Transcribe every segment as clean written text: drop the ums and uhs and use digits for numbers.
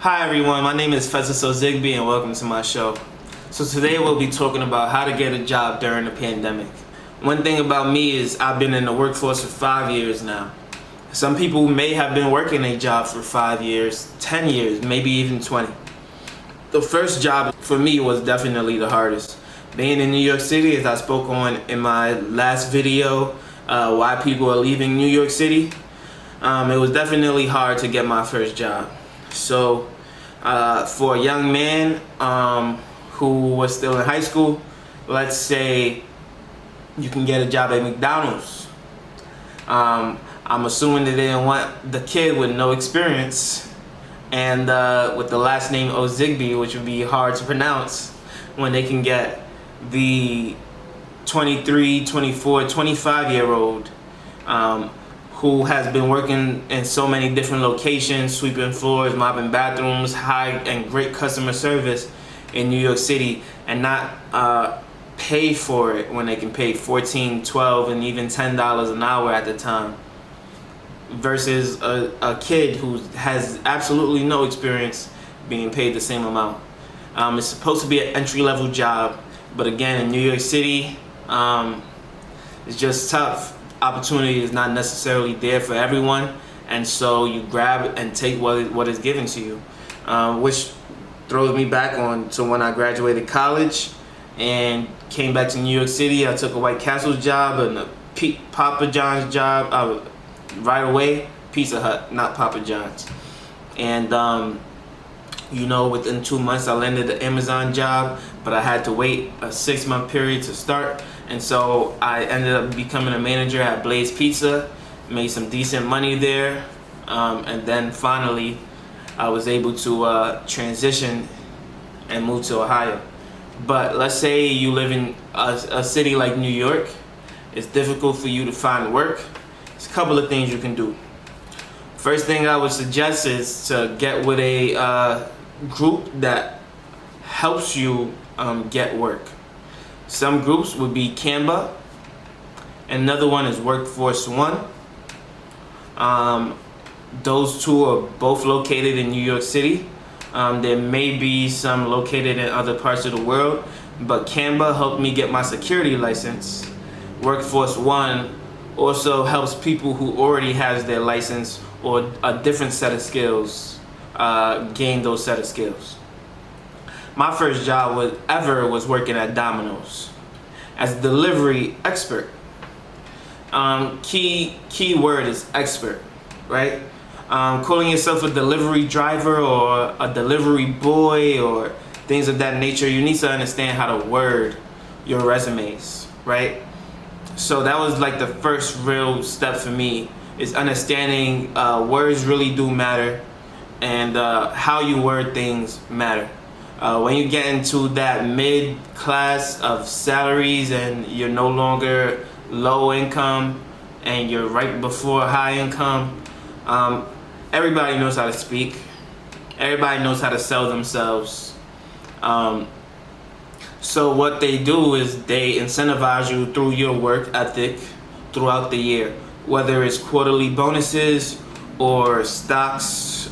Hi everyone, my name is Fezziso Zigby and welcome to my show. So today we'll be talking about how to get a job during the pandemic. One thing about me is I've been in the workforce for 5 years now. Some people may have been working a job for 5 years, 10 years, maybe even 20. The first job for me was definitely the hardest. Being in New York City, as I spoke on in my last video, why people are leaving New York City, it was definitely hard to get my first job. So for a young man who was still in high school, let's say you can get a job at McDonald's. I'm assuming that they didn't want the kid with no experience and with the last name Ozigby, which would be hard to pronounce, when they can get the 23, 24, 25-year-old who has been working in so many different locations, sweeping floors, mopping bathrooms, high and great customer service in New York City, and not pay for it when they can pay $14, $12, and even $10 an hour at the time, versus a kid who has absolutely no experience being paid the same amount. It's supposed to be an entry-level job, but again, in New York City, it's just tough. Opportunity is not necessarily there for everyone, and so you grab and take what is given to you, which throws me back on to when I graduated college and came back to New York City. I took a White Castle job and a Papa John's job right away. Pizza Hut, not Papa John's. And you know, within 2 months I landed the Amazon job, but I had to wait a 6-month period to start. And so I ended up becoming a manager at Blaze Pizza, made some decent money there, and then finally I was able to transition and move to Ohio. But let's say you live in a city like New York, it's difficult for you to find work. There's a couple of things you can do. First thing I would suggest is to get with a group that helps you get work. Some groups would be Canva. Another one is Workforce One. Those two are both located in New York City. There may be some located in other parts of the world, but Canva helped me get my security license. Workforce One also helps people who already has their license or a different set of skills gain those set of skills. My first job was working at Domino's as a delivery expert. Key word is expert, right? Calling yourself a delivery driver or a delivery boy or things of that nature, you need to understand how to word your resumes, right? So that was like the first real step for me, is understanding words really do matter, and how you word things matter. When you get into that mid-class of salaries and you're no longer low income and you're right before high income, everybody knows how to speak. Everybody knows how to sell themselves. So what they do is they incentivize you through your work ethic throughout the year, whether it's quarterly bonuses or stocks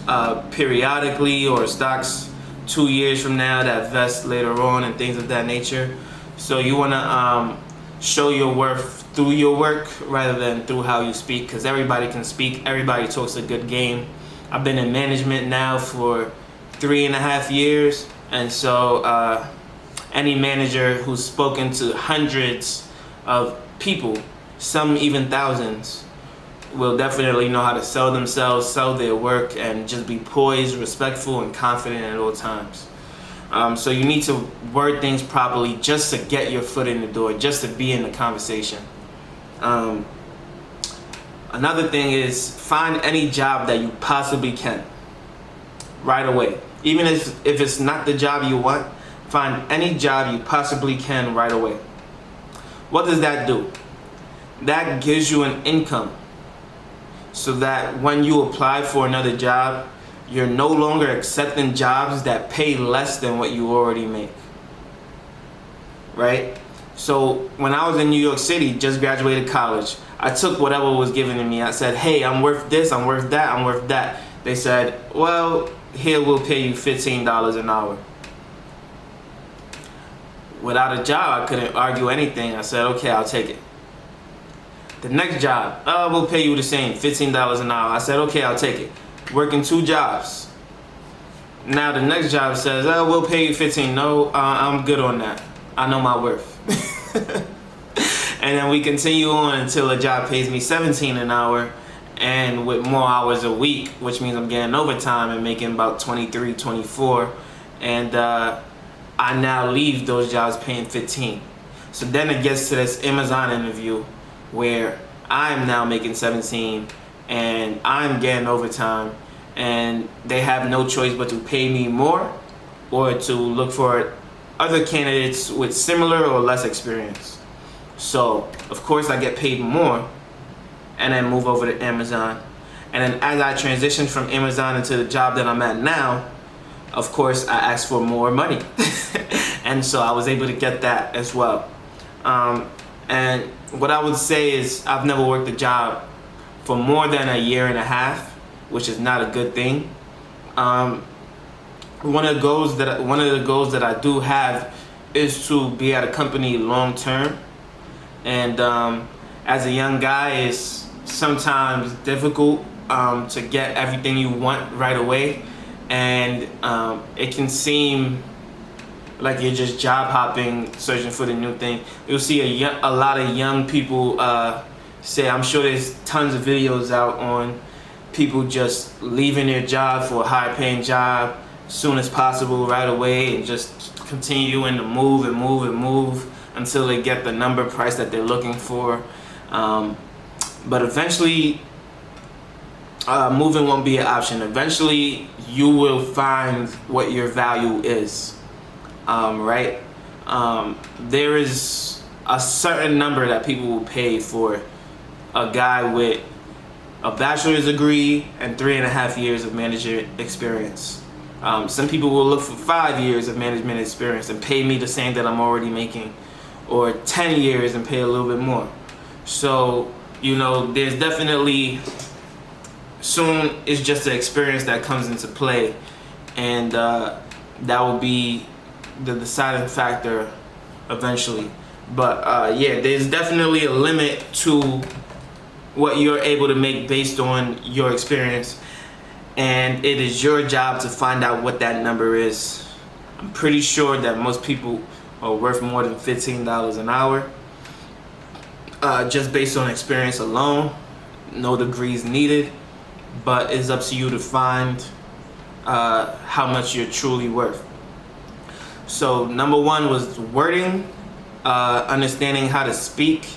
periodically, or stocks 2 years from now that vest later on, and things of that nature. So you want to show your worth through your work rather than through how you speak, because everybody can speak, everybody talks a good game. I've been in management now for 3.5 years, and so any manager who's spoken to hundreds of people, some even thousands, will definitely know how to sell themselves, sell their work, and just be poised, respectful, and confident at all times. So you need to word things properly just to get your foot in the door, just to be in the conversation. Another thing is find any job that you possibly can right away. Even if it's not the job you want, find any job you possibly can right away. What does that do? That gives you an income, so that when you apply for another job, you're no longer accepting jobs that pay less than what you already make, right? So when I was in New York City, just graduated college, I took whatever was given to me. I said, hey, I'm worth this, I'm worth that, I'm worth that. They said, well, here we'll pay you $15 an hour. Without a job, I couldn't argue anything. I said, okay, I'll take it. The next job, we'll pay you the same, $15 an hour. I said, okay, I'll take it. Working 2 jobs. Now the next job says, we'll pay you 15. No, I'm good on that. I know my worth. And then we continue on until a job pays me 17 an hour, and with more hours a week, which means I'm getting overtime and making about 23, 24. And I now leave those jobs paying 15. So then it gets to this Amazon interview where I'm now making 17 and I'm getting overtime, and they have no choice but to pay me more or to look for other candidates with similar or less experience. So of course I get paid more and then move over to Amazon. And then as I transition from Amazon into the job that I'm at now, of course I asked for more money. And so I was able to get that as well. And what I would say is I've never worked a job for more than a year and a half, which is not a good thing. One of the goals that I do have is to be at a company long term. And as a young guy, it's sometimes difficult to get everything you want right away, and it can seem like you're just job hopping, searching for the new thing. You'll see a lot of young people say, I'm sure there's tons of videos out on people just leaving their job for a high paying job as soon as possible right away, and just continuing to move and move and move until they get the number price that they're looking for. But eventually moving won't be an option. Eventually you will find what your value is. Right? There is a certain number that people will pay for a guy with a bachelor's degree and 3.5 years of management experience. Some people will look for 5 years of management experience and pay me the same that I'm already making, or 10 years and pay a little bit more. So, you know, there's definitely, soon it's just the experience that comes into play, and that will be the deciding factor eventually. But yeah, there's definitely a limit to what you're able to make based on your experience, and it is your job to find out what that number is. I'm pretty sure that most people are worth more than $15 an hour, just based on experience alone. No degrees needed, but it's up to you to find how much you're truly worth. So number 1 was wording, understanding how to speak,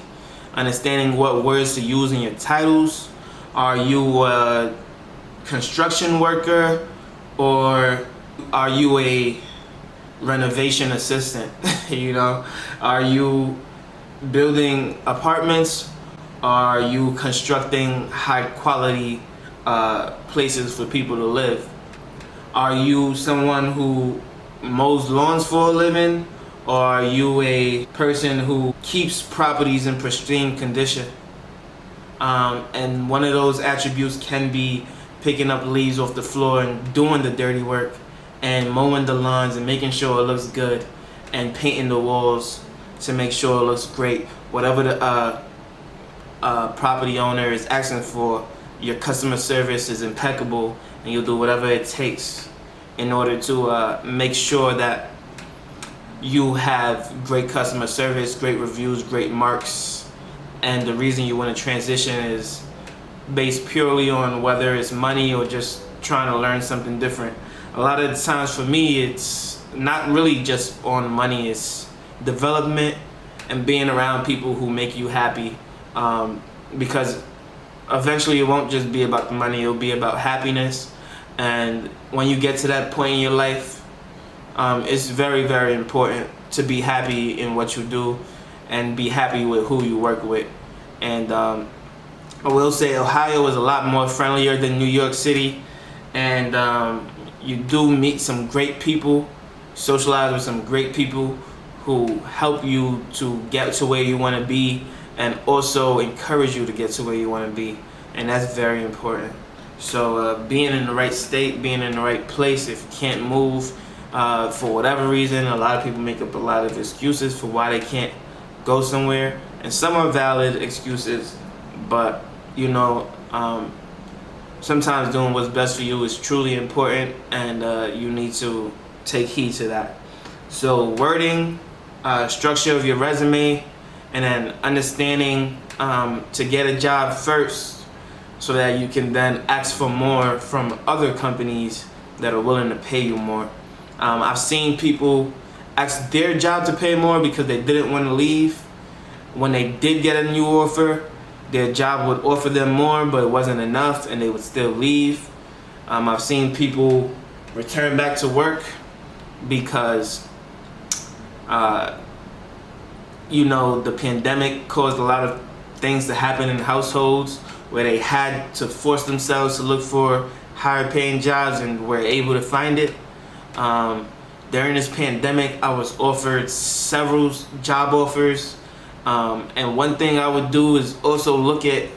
understanding what words to use in your titles. Are you a construction worker, or are you a renovation assistant? You know, are you building apartments? Are you constructing high quality places for people to live? Are you someone who mows lawns for a living, or are you a person who keeps properties in pristine condition? And one of those attributes can be picking up leaves off the floor and doing the dirty work, and mowing the lawns and making sure it looks good, and painting the walls to make sure it looks great. Whatever the property owner is asking for, your customer service is impeccable, and you'll do whatever it takes in order to make sure that you have great customer service, great reviews, great marks. And the reason you want to transition is based purely on whether it's money or just trying to learn something different. A lot of the times for me, it's not really just on money, it's development and being around people who make you happy, because eventually it won't just be about the money, it'll be about happiness. And when you get to that point in your life, it's very, very important to be happy in what you do and be happy with who you work with. And I will say Ohio is a lot more friendlier than New York City, and you do meet some great people, socialize with some great people who help you to get to where you want to be, and also encourage you to get to where you want to be, and that's very important. So being in the right state, being in the right place, if you can't move for whatever reason, a lot of people make up a lot of excuses for why they can't go somewhere. And some are valid excuses, but you know, sometimes doing what's best for you is truly important, and you need to take heed to that. So wording, structure of your resume, and then understanding to get a job first so that you can then ask for more from other companies that are willing to pay you more. I've seen people ask their job to pay more because they didn't want to leave. When they did get a new offer, their job would offer them more, but it wasn't enough, and they would still leave. I've seen people return back to work because, you know, the pandemic caused a lot of things to happen in households where they had to force themselves to look for higher paying jobs and were able to find it. During this pandemic, I was offered several job offers. And one thing I would do is also look at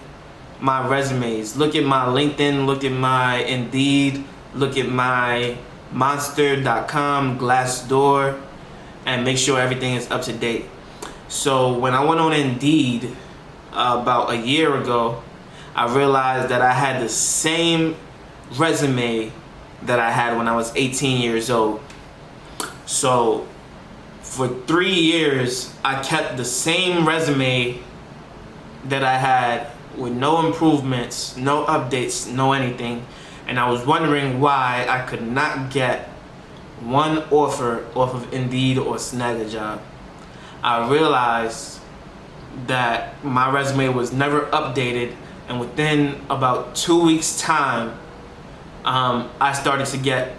my resumes, look at my LinkedIn, look at my Indeed, look at my Monster.com, Glassdoor, and make sure everything is up to date. So when I went on Indeed about a year ago, I realized that I had the same resume that I had when I was 18 years old. So for 3 years, I kept the same resume that I had with no improvements, no updates, no anything. And I was wondering why I could not get one offer off of Indeed or Snag a Job. I realized that my resume was never updated, and within about 2 weeks' time, I started to get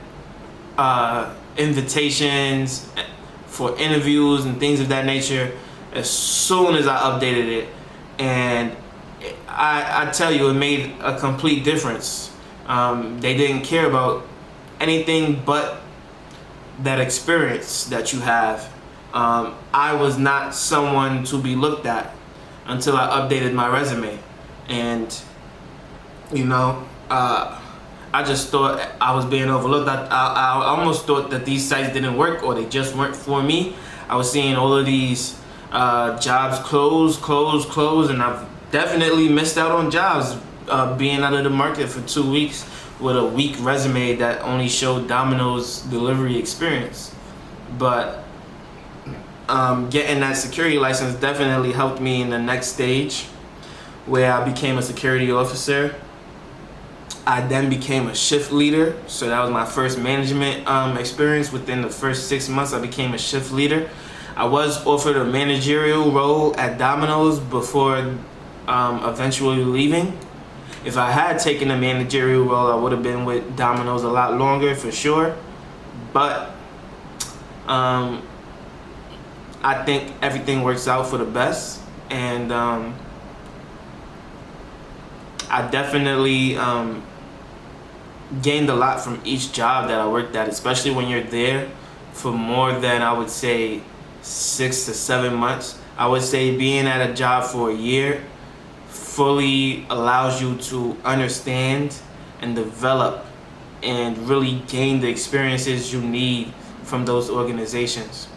invitations for interviews and things of that nature as soon as I updated it. And I tell you, it made a complete difference. They didn't care about anything but that experience that you have. I was not someone to be looked at until I updated my resume. And you know, I just thought I was being overlooked. I almost thought that these sites didn't work, or they just weren't for me. I was seeing all of these jobs close, and I've definitely missed out on jobs being out of the market for 2 weeks with a weak resume that only showed Domino's delivery experience. But getting that security license definitely helped me in the next stage, where I became a security officer. I then became a shift leader, so that was my first management experience. Within the first 6 months, I became a shift leader. I was offered a managerial role at Domino's before eventually leaving. If I had taken a managerial role, I would have been with Domino's a lot longer for sure. But I think everything works out for the best, and I definitely gained a lot from each job that I worked at, especially when you're there for more than, I would say, 6 to 7 months. I would say being at a job for a year fully allows you to understand and develop and really gain the experiences you need from those organizations.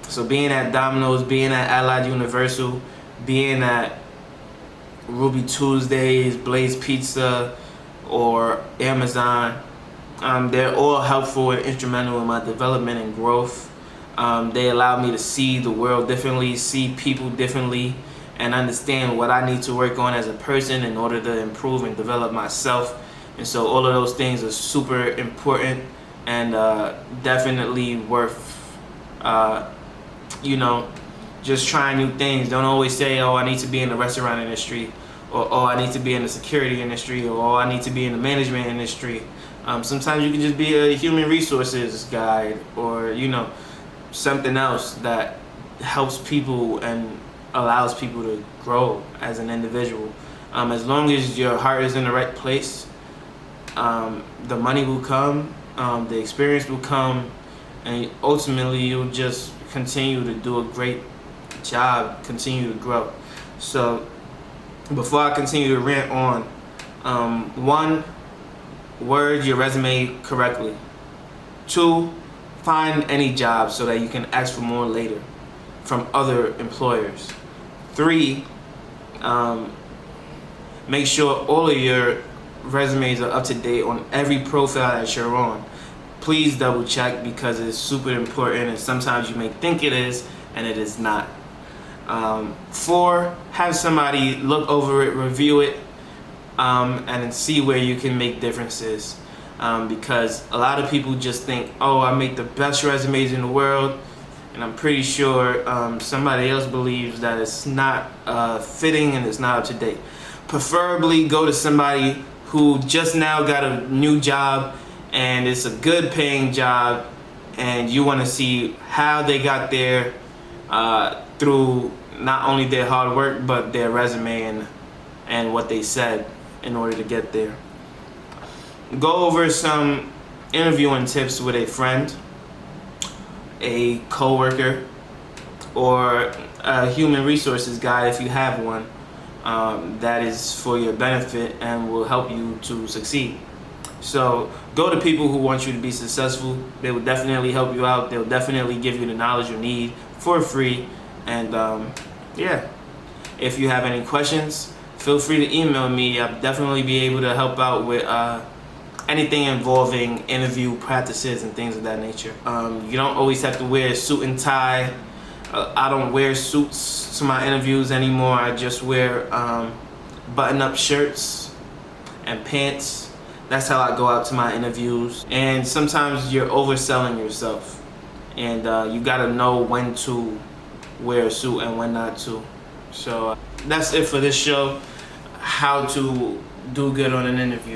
So being at Domino's, being at Allied Universal, being at Ruby Tuesdays, Blaze Pizza, or Amazon, they're all helpful and instrumental in my development and growth. They allow me to see the world differently, see people differently, and understand what I need to work on as a person in order to improve and develop myself. And so all of those things are super important and definitely worth, you know, just trying new things. Don't always say, oh, I need to be in the restaurant industry, or oh, I need to be in the security industry, or oh, I need to be in the management industry. Sometimes you can just be a human resources guy, or you know, something else that helps people and allows people to grow as an individual. As long as your heart is in the right place, the money will come, the experience will come, and ultimately you'll just continue to do a great job, continue to grow. So before I continue to rant on, one, word your resume correctly. 2, find any job so that you can ask for more later from other employers. 3, make sure all of your resumes are up to date on every profile that you're on. Please double check because it's super important, and sometimes you may think it is and it is not. 4, have somebody look over it, review it, and see where you can make differences. Because a lot of people just think, oh, I make the best resumes in the world, and I'm pretty sure somebody else believes that it's not fitting and it's not up to date. Preferably go to somebody who just now got a new job and it's a good paying job, and you want to see how they got there through not only their hard work but their resume and what they said in order to get there. Go over some interviewing tips with a friend, a coworker, or a human resources guy if you have one. That is for your benefit and will help you to succeed. So go to people who want you to be successful. They will definitely help you out. They'll definitely give you the knowledge you need for free. And yeah, if you have any questions, feel free to email me. I'll definitely be able to help out with anything involving interview practices and things of that nature. You don't always have to wear a suit and tie. I don't wear suits to my interviews anymore. I just wear button-up shirts and pants. That's how I go out to my interviews. And sometimes you're overselling yourself, and you gotta know when to wear a suit and when not to. So that's it for this show, how to do good on an interview.